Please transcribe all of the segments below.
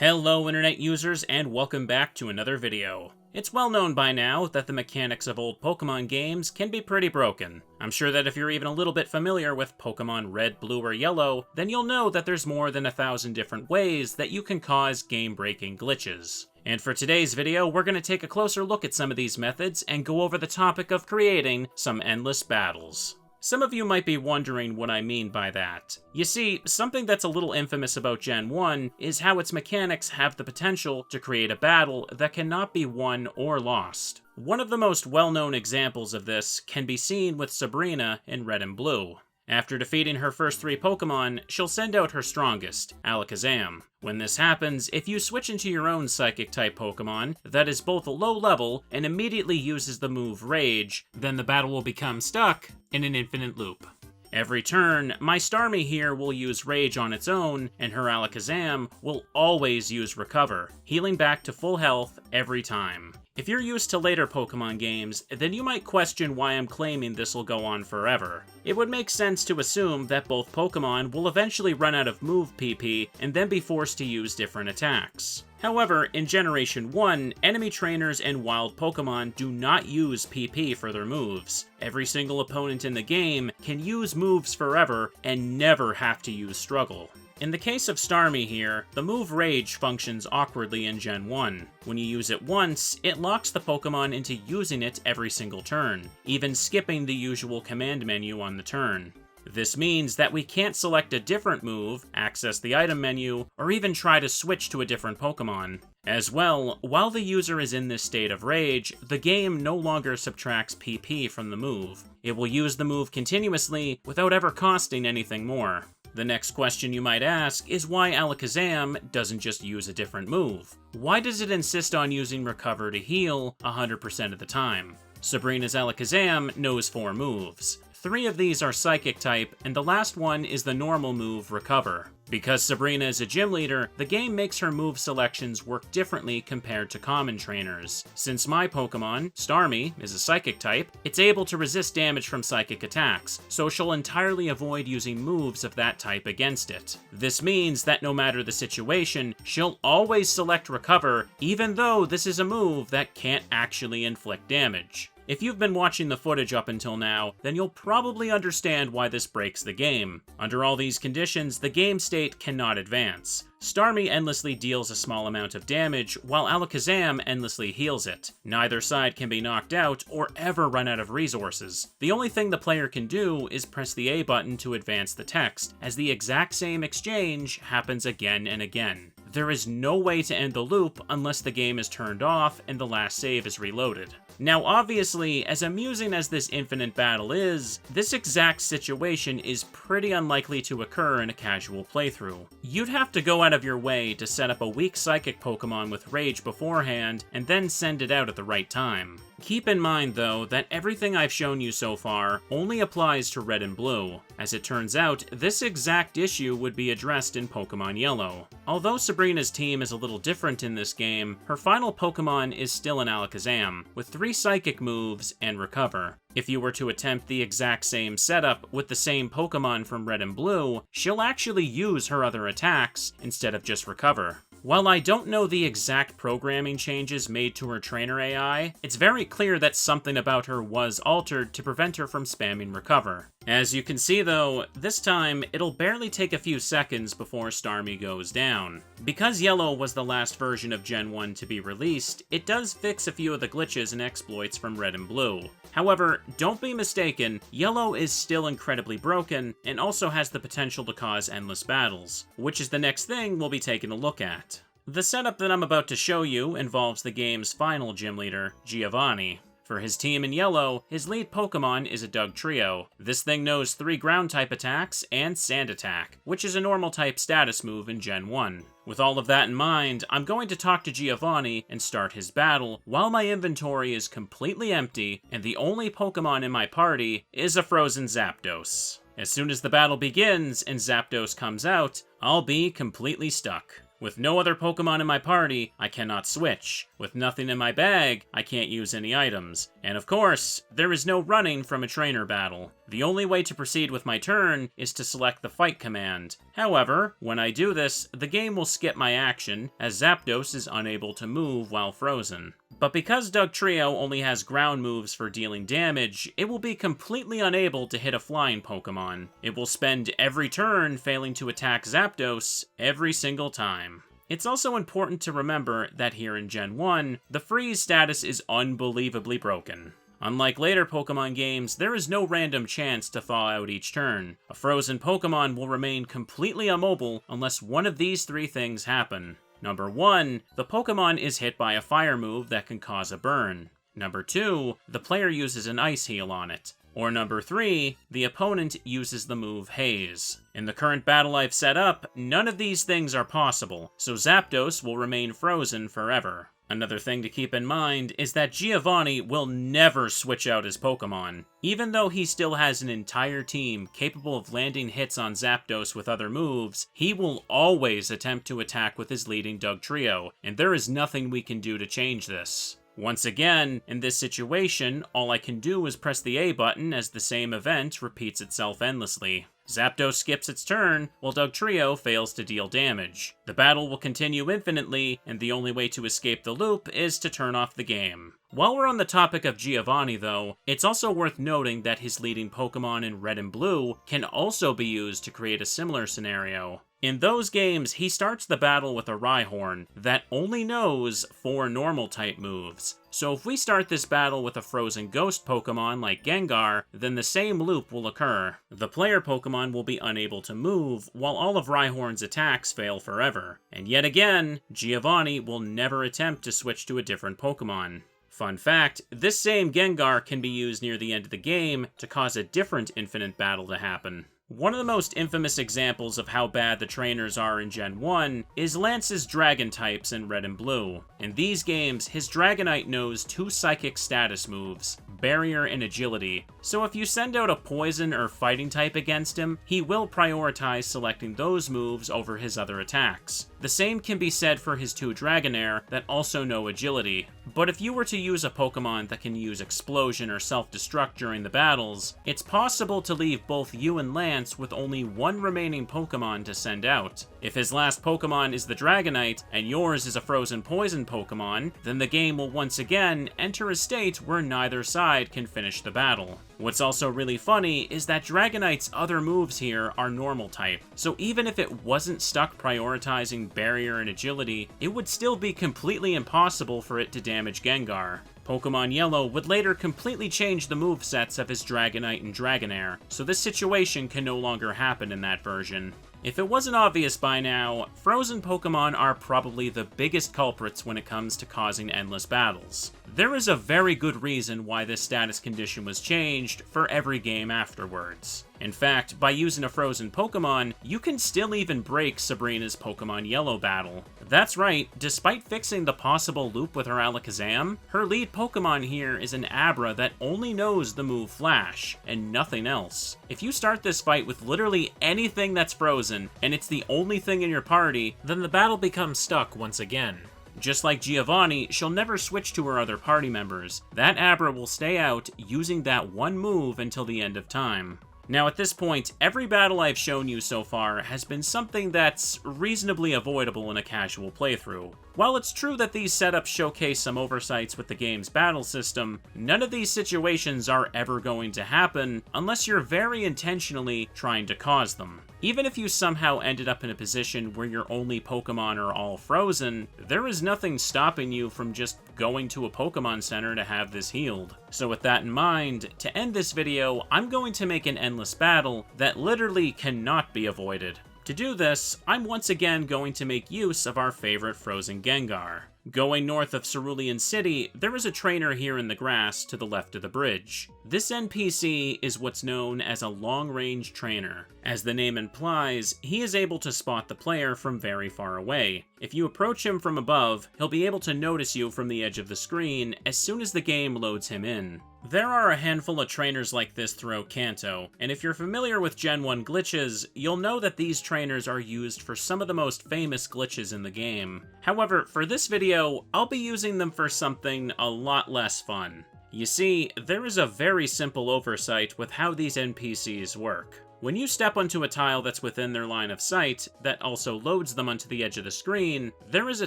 Hello internet users and welcome back to another video. It's well known by now that the mechanics of old Pokemon games can be pretty broken. I'm sure that if you're even a little bit familiar with Pokemon Red, Blue, or Yellow, then you'll know that there's more than 1,000 different ways that you can cause game-breaking glitches. And for today's video, we're going to take a closer look at some of these methods and go over the topic of creating some endless battles. Some of you might be wondering what I mean by that. You see, something that's a little infamous about Gen 1 is how its mechanics have the potential to create a battle that cannot be won or lost. One of the most well-known examples of this can be seen with Sabrina in Red and Blue. After defeating her first 3 Pokemon, she'll send out her strongest, Alakazam. When this happens, if you switch into your own Psychic-type Pokemon that is both low level and immediately uses the move Rage, then the battle will become stuck in an infinite loop. Every turn, my Starmie here will use Rage on its own, and her Alakazam will always use Recover, healing back to full health every time. If you're used to later Pokemon games, then you might question why I'm claiming this will go on forever. It would make sense to assume that both Pokemon will eventually run out of move PP and then be forced to use different attacks. However, in Generation 1, enemy trainers and wild Pokemon do not use PP for their moves. Every single opponent in the game can use moves forever and never have to use Struggle. In the case of Starmie here, the move Rage functions awkwardly in Gen 1. When you use it once, it locks the Pokemon into using it every single turn, even skipping the usual command menu on the turn. This means that we can't select a different move, access the item menu, or even try to switch to a different Pokemon. As well, while the user is in this state of Rage, the game no longer subtracts PP from the move. It will use the move continuously without ever costing anything more. The next question you might ask is why Alakazam doesn't just use a different move. Why does it insist on using Recover to heal 100% of the time? Sabrina's Alakazam knows 4 moves. 3 of these are Psychic type, and the last one is the normal move Recover. Because Sabrina is a gym leader, the game makes her move selections work differently compared to common trainers. Since my Pokemon, Starmie, is a Psychic type, it's able to resist damage from Psychic attacks, so she'll entirely avoid using moves of that type against it. This means that no matter the situation, she'll always select Recover, even though this is a move that can't actually inflict damage. If you've been watching the footage up until now, then you'll probably understand why this breaks the game. Under all these conditions, the game state cannot advance. Starmie endlessly deals a small amount of damage, while Alakazam endlessly heals it. Neither side can be knocked out or ever run out of resources. The only thing the player can do is press the A button to advance the text, as the exact same exchange happens again and again. There is no way to end the loop unless the game is turned off and the last save is reloaded. Now obviously, as amusing as this infinite battle is, this exact situation is pretty unlikely to occur in a casual playthrough. You'd have to go out of your way to set up a weak Psychic Pokemon with Rage beforehand, and then send it out at the right time. Keep in mind, though, that everything I've shown you so far only applies to Red and Blue. As it turns out, this exact issue would be addressed in Pokemon Yellow. Although Sabrina's team is a little different in this game, her final Pokemon is still an Alakazam, with 3 Psychic moves and Recover. If you were to attempt the exact same setup with the same Pokemon from Red and Blue, she'll actually use her other attacks instead of just Recover. While I don't know the exact programming changes made to her trainer AI, it's very clear that something about her was altered to prevent her from spamming Recover. As you can see though, this time it'll barely take a few seconds before Starmie goes down. Because Yellow was the last version of Gen 1 to be released, it does fix a few of the glitches and exploits from Red and Blue. However, don't be mistaken, Yellow is still incredibly broken and also has the potential to cause endless battles, which is the next thing we'll be taking a look at. The setup that I'm about to show you involves the game's final gym leader, Giovanni. For his team in Yellow, his lead Pokemon is a Dugtrio. This thing knows 3 ground-type attacks and Sand Attack, which is a normal-type status move in Gen 1. With all of that in mind, I'm going to talk to Giovanni and start his battle while my inventory is completely empty and the only Pokemon in my party is a frozen Zapdos. As soon as the battle begins and Zapdos comes out, I'll be completely stuck. With no other Pokemon in my party, I cannot switch. With nothing in my bag, I can't use any items. And of course, there is no running from a trainer battle. The only way to proceed with my turn is to select the fight command. However, when I do this, the game will skip my action, as Zapdos is unable to move while frozen. But because Dugtrio only has ground moves for dealing damage, it will be completely unable to hit a flying Pokémon. It will spend every turn failing to attack Zapdos every single time. It's also important to remember that here in Gen 1, the freeze status is unbelievably broken. Unlike later Pokemon games, there is no random chance to thaw out each turn. A frozen Pokemon will remain completely immobile unless one of these three things happen. Number 1, the Pokemon is hit by a fire move that can cause a burn. Number 2, the player uses an ice heal on it. Or number 3, the opponent uses the move Haze. In the current battle I've set up, none of these things are possible, so Zapdos will remain frozen forever. Another thing to keep in mind is that Giovanni will never switch out his Pokemon. Even though he still has an entire team capable of landing hits on Zapdos with other moves, he will always attempt to attack with his leading Dugtrio, and there is nothing we can do to change this. Once again, in this situation, all I can do is press the A button as the same event repeats itself endlessly. Zapdos skips its turn, while Dugtrio fails to deal damage. The battle will continue infinitely, and the only way to escape the loop is to turn off the game. While we're on the topic of Giovanni though, it's also worth noting that his leading Pokemon in Red and Blue can also be used to create a similar scenario. In those games, he starts the battle with a Rhyhorn that only knows 4 normal-type moves. So if we start this battle with a frozen ghost Pokemon like Gengar, then the same loop will occur. The player Pokemon will be unable to move, while all of Rhyhorn's attacks fail forever. And yet again, Giovanni will never attempt to switch to a different Pokemon. Fun fact, this same Gengar can be used near the end of the game to cause a different infinite battle to happen. One of the most infamous examples of how bad the trainers are in Gen 1 is Lance's Dragon types in Red and Blue. In these games, his Dragonite knows 2 Psychic status moves, Barrier and Agility, so if you send out a Poison or Fighting type against him, he will prioritize selecting those moves over his other attacks. The same can be said for his 2 Dragonair that also know Agility. But if you were to use a Pokemon that can use Explosion or Self-Destruct during the battles, it's possible to leave both you and Lance with only 1 remaining Pokemon to send out. If his last Pokemon is the Dragonite, and yours is a Frozen Poison Pokemon, then the game will once again enter a state where neither side can finish the battle. What's also really funny is that Dragonite's other moves here are normal type, so even if it wasn't stuck prioritizing Barrier and Agility, it would still be completely impossible for it to damage Gengar. Pokemon Yellow would later completely change the movesets of his Dragonite and Dragonair, so this situation can no longer happen in that version. If it wasn't obvious by now, frozen Pokemon are probably the biggest culprits when it comes to causing endless battles. There is a very good reason why this status condition was changed for every game afterwards. In fact, by using a frozen Pokemon, you can still even break Sabrina's Pokemon Yellow battle. That's right, despite fixing the possible loop with her Alakazam, her lead Pokemon here is an Abra that only knows the move Flash, and nothing else. If you start this fight with literally anything that's frozen, and it's the only thing in your party, then the battle becomes stuck once again. Just like Giovanni, she'll never switch to her other party members. That Abra will stay out, using that one move until the end of time. Now at this point, every battle I've shown you so far has been something that's reasonably avoidable in a casual playthrough. While it's true that these setups showcase some oversights with the game's battle system, none of these situations are ever going to happen unless you're very intentionally trying to cause them. Even if you somehow ended up in a position where your only Pokemon are all frozen, there is nothing stopping you from just going to a Pokemon Center to have this healed. So with that in mind, to end this video, I'm going to make an endless battle that literally cannot be avoided. To do this, I'm once again going to make use of our favorite frozen Gengar. Going north of Cerulean City, there is a trainer here in the grass to the left of the bridge. This NPC is what's known as a long-range trainer. As the name implies, he is able to spot the player from very far away. If you approach him from above, he'll be able to notice you from the edge of the screen as soon as the game loads him in. There are a handful of trainers like this throughout Kanto, and if you're familiar with Gen 1 glitches, you'll know that these trainers are used for some of the most famous glitches in the game. However, for this video, I'll be using them for something a lot less fun. You see, there is a very simple oversight with how these NPCs work. When you step onto a tile that's within their line of sight, that also loads them onto the edge of the screen, there is a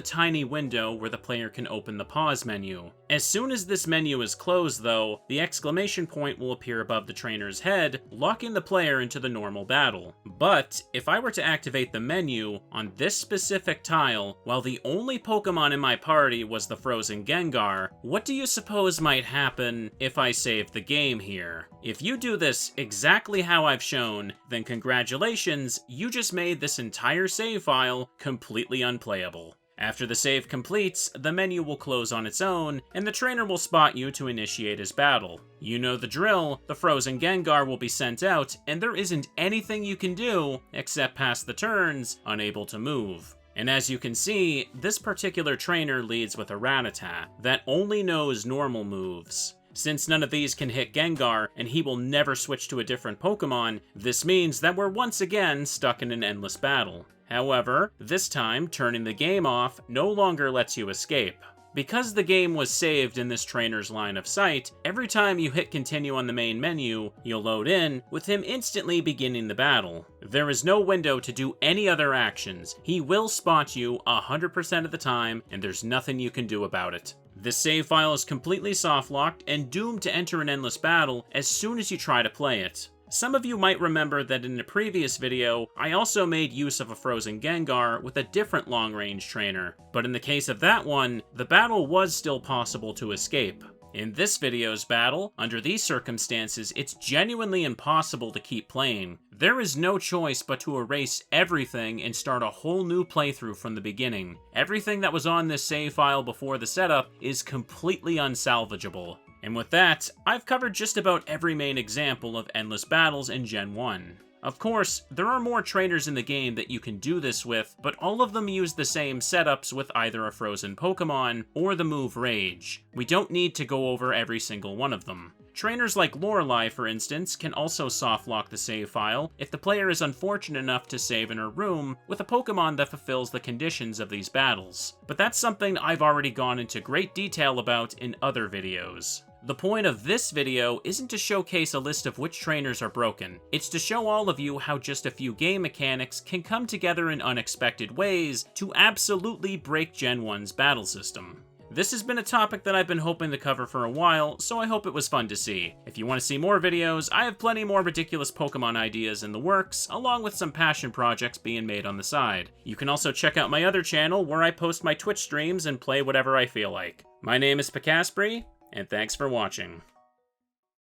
tiny window where the player can open the pause menu. As soon as this menu is closed though, the exclamation point will appear above the trainer's head, locking the player into the normal battle. But, if I were to activate the menu on this specific tile, while the only Pokemon in my party was the frozen Gengar, what do you suppose might happen if I save the game here? If you do this exactly how I've shown, then congratulations, you just made this entire save file completely unplayable. After the save completes, the menu will close on its own, and the trainer will spot you to initiate his battle. You know the drill, the frozen Gengar will be sent out, and there isn't anything you can do except pass the turns, unable to move. And as you can see, this particular trainer leads with a Rattata that only knows normal moves. Since none of these can hit Gengar, and he will never switch to a different Pokemon, this means that we're once again stuck in an endless battle. However, this time, turning the game off no longer lets you escape. Because the game was saved in this trainer's line of sight, every time you hit continue on the main menu, you'll load in, with him instantly beginning the battle. There is no window to do any other actions. He will spot you 100% of the time, and there's nothing you can do about it. This save file is completely softlocked and doomed to enter an endless battle as soon as you try to play it. Some of you might remember that in a previous video, I also made use of a frozen Gengar with a different long-range trainer, but in the case of that one, the battle was still possible to escape. In this video's battle, under these circumstances, it's genuinely impossible to keep playing. There is no choice but to erase everything and start a whole new playthrough from the beginning. Everything that was on this save file before the setup is completely unsalvageable. And with that, I've covered just about every main example of endless battles in Gen 1. Of course, there are more trainers in the game that you can do this with, but all of them use the same setups with either a frozen Pokemon or the move Rage. We don't need to go over every single one of them. Trainers like Lorelei, for instance, can also softlock the save file if the player is unfortunate enough to save in her room with a Pokemon that fulfills the conditions of these battles. But that's something I've already gone into great detail about in other videos. The point of this video isn't to showcase a list of which trainers are broken, it's to show all of you how just a few game mechanics can come together in unexpected ways to absolutely break Gen 1's battle system. This has been a topic that I've been hoping to cover for a while, so I hope it was fun to see. If you want to see more videos, I have plenty more ridiculous Pokemon ideas in the works, along with some passion projects being made on the side. You can also check out my other channel where I post my Twitch streams and play whatever I feel like. My name is Picaspree, and thanks for watching.